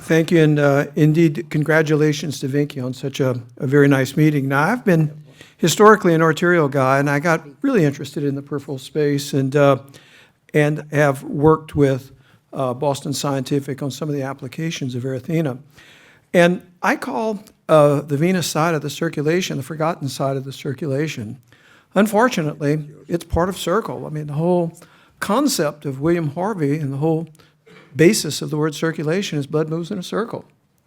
Thank you, and indeed, congratulations to Vinky on such a very nice meeting. Now, I've been historically an arterial guy, and I got really interested in the peripheral space and have worked with Boston Scientific on some of the applications of erythema. And I call the venous side of the circulation the forgotten side of the circulation. Unfortunately, it's part of circle. I mean, the whole concept of William Harvey and the whole basis of the word circulation is blood moves in a circle.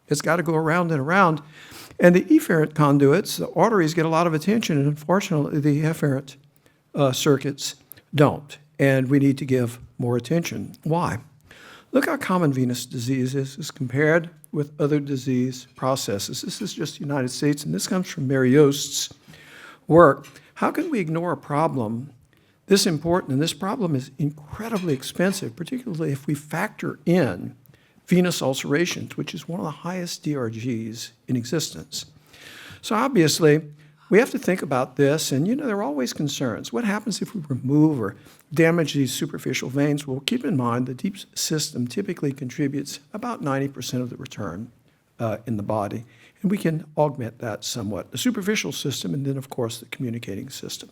It's got to go around and around. And the efferent conduits, the arteries, get a lot of attention, and unfortunately, the efferent circuits don't. And we need to give more attention. Why? Look how common venous disease is as compared with other disease processes. This is just the United States, and this comes from Mary Yost's work. How can we ignore a problem this important? And this problem is incredibly expensive, particularly if we factor in venous ulcerations, which is one of the highest DRGs in existence. So obviously, we have to think about this, and there are always concerns. What happens if we remove or damage these superficial veins? Well, keep in mind the deep system typically contributes about 90% of the return in the body, and we can augment that somewhat. The superficial system, and then, of course, the communicating system.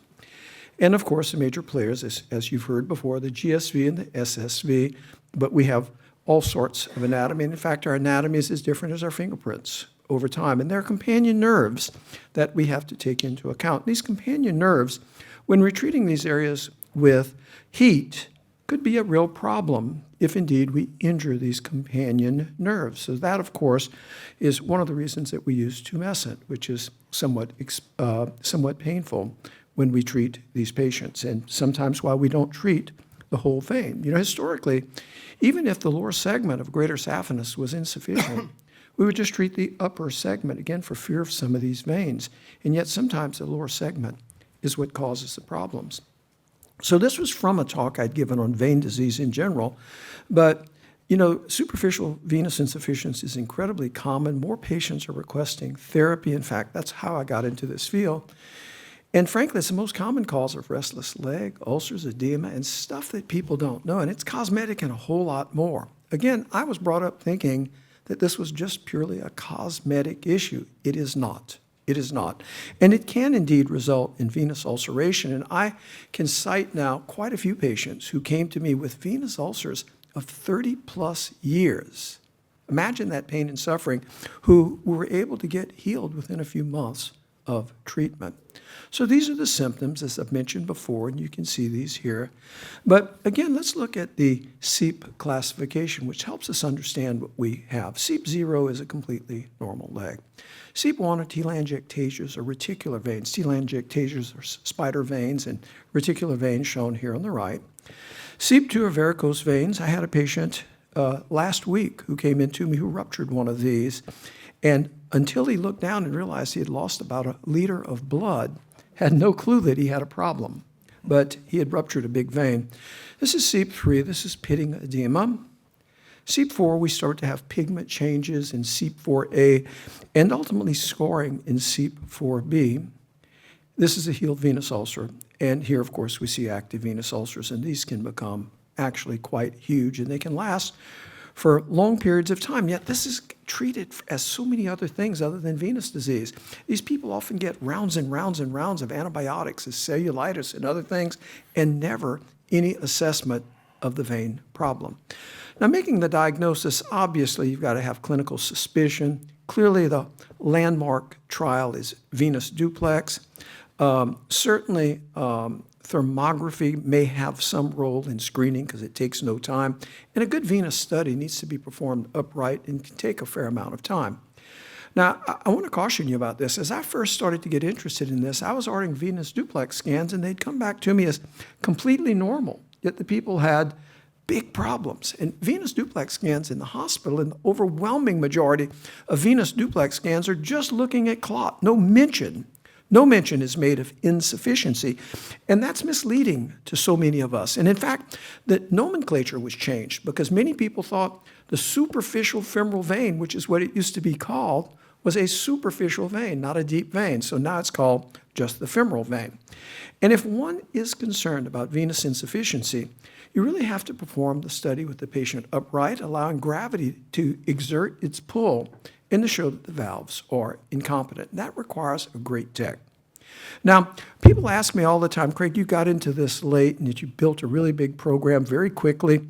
And, of course, the major players, as you've heard before, the GSV and the SSV, but we have all sorts of anatomy. And in fact, our anatomy is as different as our fingerprints over time. And there are companion nerves that we have to take into account. These companion nerves, when we're treating these areas with heat, could be a real problem if indeed we injure these companion nerves. So that, of course, is one of the reasons that we use tumescent, which is somewhat painful when we treat these patients, and sometimes why we don't treat the whole vein. Historically, even if the lower segment of greater saphenous was insufficient, we would just treat the upper segment, again, for fear of some of these veins. And yet sometimes the lower segment is what causes the problems. So this was from a talk I'd given on vein disease in general, but superficial venous insufficiency is incredibly common. More patients are requesting therapy. In fact, that's how I got into this field. And frankly, it's the most common cause of restless leg, ulcers, edema, and stuff that people don't know. And it's cosmetic and a whole lot more. Again, I was brought up thinking that this was just purely a cosmetic issue. It is not. It is not. And it can indeed result in venous ulceration. And I can cite now quite a few patients who came to me with venous ulcers of 30+ years. Imagine that pain and suffering, who were able to get healed within a few months of treatment. So these are the symptoms, as I've mentioned before, and you can see these here. But again, let's look at the SEEP classification, which helps us understand what we have. SEEP 0 is a completely normal leg. SEEP 1 are telangiectasias, or reticular veins. Telangiectasias are spider veins, and reticular veins shown here on the right. SEEP 2 are varicose veins. I had a patient last week who came in to me who ruptured one of these, and until he looked down and realized he had lost about 1 liter of blood, had no clue that he had a problem, but he had ruptured a big vein. This is SEEP 3. This is pitting edema. SEEP 4, we start to have pigment changes in SEEP 4A and ultimately scarring in SEEP 4B. This is a healed venous ulcer. And here, of course, we see active venous ulcers, and these can become actually quite huge, and they can last for long periods of time. Yet this is treated as so many other things other than venous disease. These people often get rounds and rounds and rounds of antibiotics as cellulitis and other things, and never any assessment of the vein problem. Now, making the diagnosis, obviously, you've got to have clinical suspicion. Clearly, the landmark trial is venous duplex. Certainly, thermography may have some role in screening because it takes no time. And a good venous study needs to be performed upright and can take a fair amount of time. Now, I want to caution you about this. As I first started to get interested in this, I was ordering venous duplex scans, and they'd come back to me as completely normal, yet the people had big problems. And venous duplex scans in the hospital, and the overwhelming majority of venous duplex scans are just looking at clot. No mention is made of insufficiency, and that's misleading to so many of us. And in fact, the nomenclature was changed because many people thought the superficial femoral vein, which is what it used to be called, was a superficial vein, not a deep vein. So now it's called just the femoral vein. And if one is concerned about venous insufficiency, you really have to perform the study with the patient upright, allowing gravity to exert its pull and to show that the valves are incompetent. That requires a great tech. Now, people ask me all the time, Craig, you got into this late and that you built a really big program very quickly.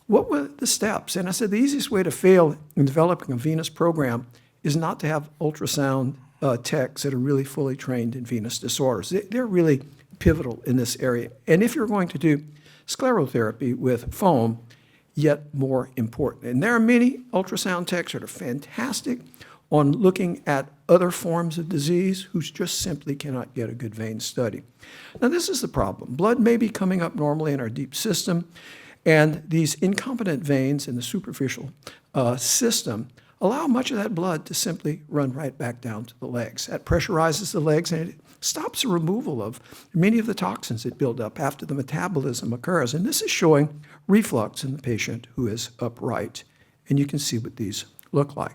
What were the steps? And I said the easiest way to fail in developing a venous program is not to have ultrasound techs that are really fully trained in venous disorders. They're really pivotal in this area. And if you're going to do sclerotherapy with foam, yet more important. And there are many ultrasound techs that are fantastic on looking at other forms of disease who just simply cannot get a good vein study. Now, this is the problem. Blood may be coming up normally in our deep system, and these incompetent veins in the superficial system allow much of that blood to simply run right back down to the legs. That pressurizes the legs, and it stops the removal of many of the toxins that build up after the metabolism occurs. And this is showing reflux in the patient who is upright. And you can see what these look like.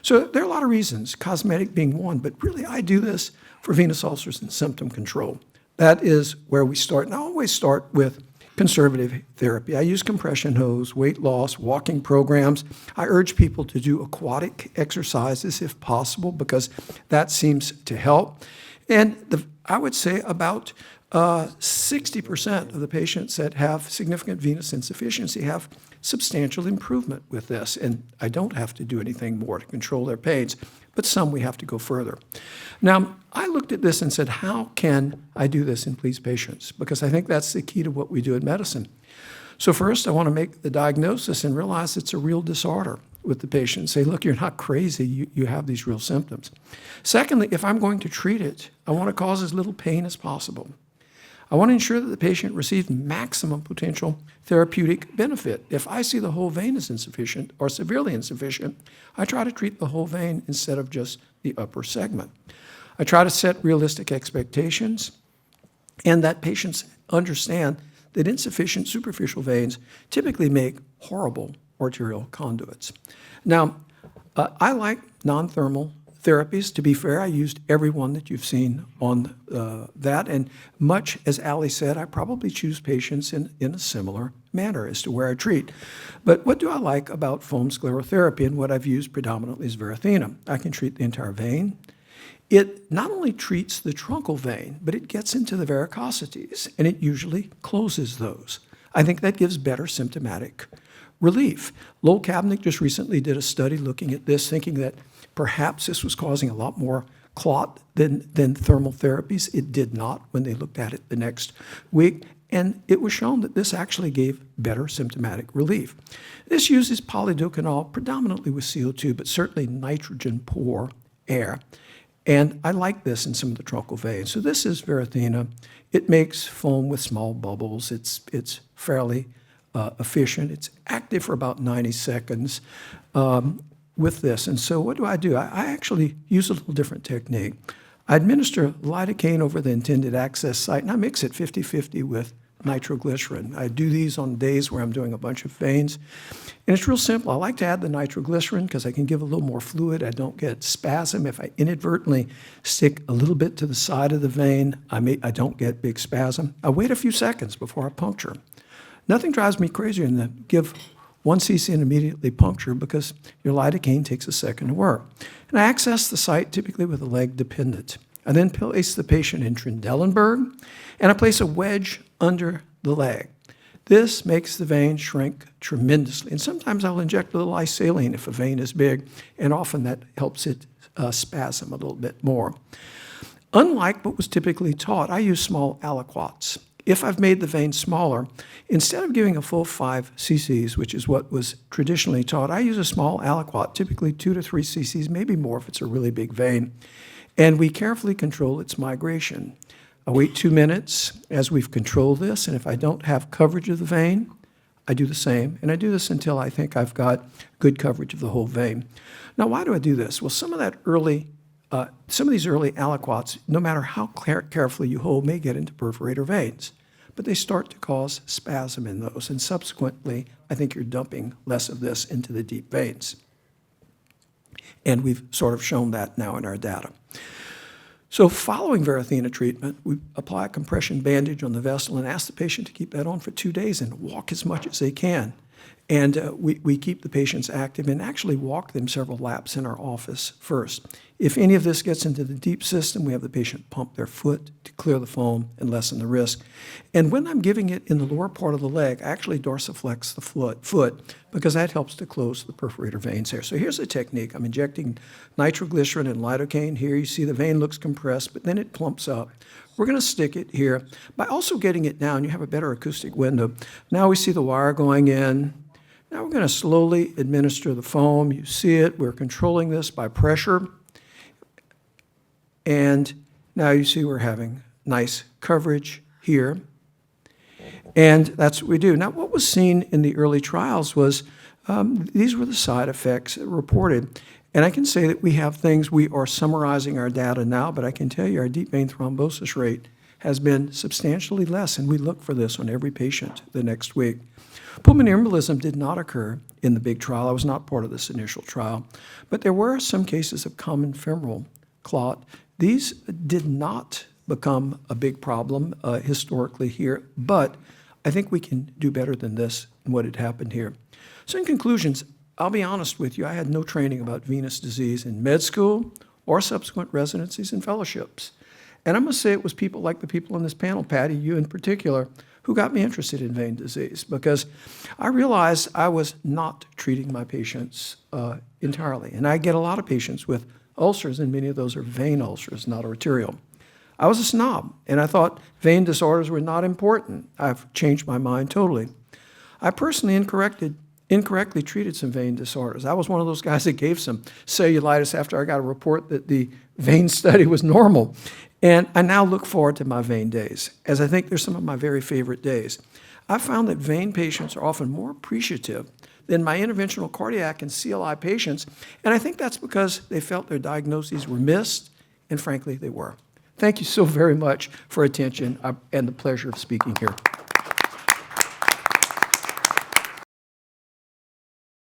So there are a lot of reasons, cosmetic being one, but really I do this for venous ulcers and symptom control. That is where we start. And I always start with conservative therapy. I use compression hose, weight loss, walking programs. I urge people to do aquatic exercises if possible because that seems to help. And I would say about 60% of the patients that have significant venous insufficiency have substantial improvement with this. And I don't have to do anything more to control their pains, but some we have to go further. Now, I looked at this and said, how can I do this and please patients? Because I think that's the key to what we do in medicine. So first, I want to make the diagnosis and realize it's a real disorder with the patient. Say, look, you're not crazy. You have these real symptoms. Secondly, if I'm going to treat it, I want to cause as little pain as possible. I want to ensure that the patient receives maximum potential therapeutic benefit. If I see the whole vein is insufficient or severely insufficient, I try to treat the whole vein instead of just the upper segment. I try to set realistic expectations and that patients understand that insufficient superficial veins typically make horrible arterial conduits. Now, I like non-thermal therapies. To be fair, I used every one that you've seen on that, and much as Ali said, I probably choose patients in a similar manner as to where I treat. But what do I like about foam sclerotherapy, and what I've used predominantly is Verothena? I can treat the entire vein. It not only treats the truncal vein, but it gets into the varicosities, and it usually closes those. I think that gives better symptomatic relief. Lowell Kabnick just recently did a study looking at this, thinking that perhaps this was causing a lot more clot than thermal therapies. It did not when they looked at it the next week, and it was shown that this actually gave better symptomatic relief. This uses polydocanol predominantly with CO2, but certainly nitrogen-poor air. And I like this in some of the truncal veins. So this is Verothena. It makes foam with small bubbles. It's fairly efficient. It's active for about 90 seconds with this. And so what do? I actually use a little different technique. I administer lidocaine over the intended access site, and I mix it 50-50 with nitroglycerin. I do these on days where I'm doing a bunch of veins. And it's real simple. I like to add the nitroglycerin because I can give a little more fluid. I don't get spasm. If I inadvertently stick a little bit to the side of the vein, I don't get big spasm. I wait a few seconds before I puncture. Nothing drives me crazier than to give 1 cc and immediately puncture because your lidocaine takes a second to work. And I access the site typically with a leg dependent. I then place the patient in Trendelenburg, and I place a wedge under the leg. This makes the vein shrink tremendously. And sometimes I'll inject a little saline if a vein is big, and often that helps it spasm a little bit more. Unlike what was typically taught, I use small aliquots. If I've made the vein smaller, instead of giving a full 5 cc's, which is what was traditionally taught, I use a small aliquot, typically 2 to 3 cc's, maybe more if it's a really big vein. And we carefully control its migration. I wait 2 minutes as we've controlled this, and if I don't have coverage of the vein, I do the same. And I do this until I think I've got good coverage of the whole vein. Now, why do I do this? Well, some of these early aliquots, no matter how carefully you hold, may get into perforator veins, but they start to cause spasm in those, and subsequently, I think you're dumping less of this into the deep veins. And we've sort of shown that now in our data. So following Varithena treatment, we apply a compression bandage on the vessel and ask the patient to keep that on for 2 days and walk as much as they can. And we keep the patients active and actually walk them several laps in our office first. If any of this gets into the deep system, we have the patient pump their foot to clear the foam and lessen the risk. And when I'm giving it in the lower part of the leg, I actually dorsiflex the foot because that helps to close the perforator veins here. So here's the technique. I'm injecting nitroglycerin and lidocaine here. You see the vein looks compressed, but then it plumps up. We're going to stick it here. By also getting it down, you have a better acoustic window. Now we see the wire going in. Now we're going to slowly administer the foam. You see it. We're controlling this by pressure. And now you see we're having nice coverage here. And that's what we do. Now, what was seen in the early trials was these were the side effects reported. And I can say that we have things, we are summarizing our data now, but I can tell you our deep vein thrombosis rate has been substantially less, and we look for this on every patient the next week. Pulmonary embolism did not occur in the big trial. I was not part of this initial trial. But there were some cases of common femoral clot. These did not become a big problem historically here, but I think we can do better than this and what had happened here. So in conclusions, I'll be honest with you, I had no training about venous disease in med school or subsequent residencies and fellowships. And I must say it was people like the people on this panel, Patty, you in particular, who got me interested in vein disease because I realized I was not treating my patients entirely. And I get a lot of patients with ulcers, and many of those are vein ulcers, not arterial. I was a snob, and I thought vein disorders were not important. I've changed my mind totally. I personally incorrectly treated some vein disorders. I was one of those guys that gave some cellulitis after I got a report that the vein study was normal. And I now look forward to my vein days, as I think they're some of my very favorite days. I found that vein patients are often more appreciative than my interventional cardiac and CLI patients, and I think that's because they felt their diagnoses were missed, and frankly, they were. Thank you so very much for attention and the pleasure of speaking here.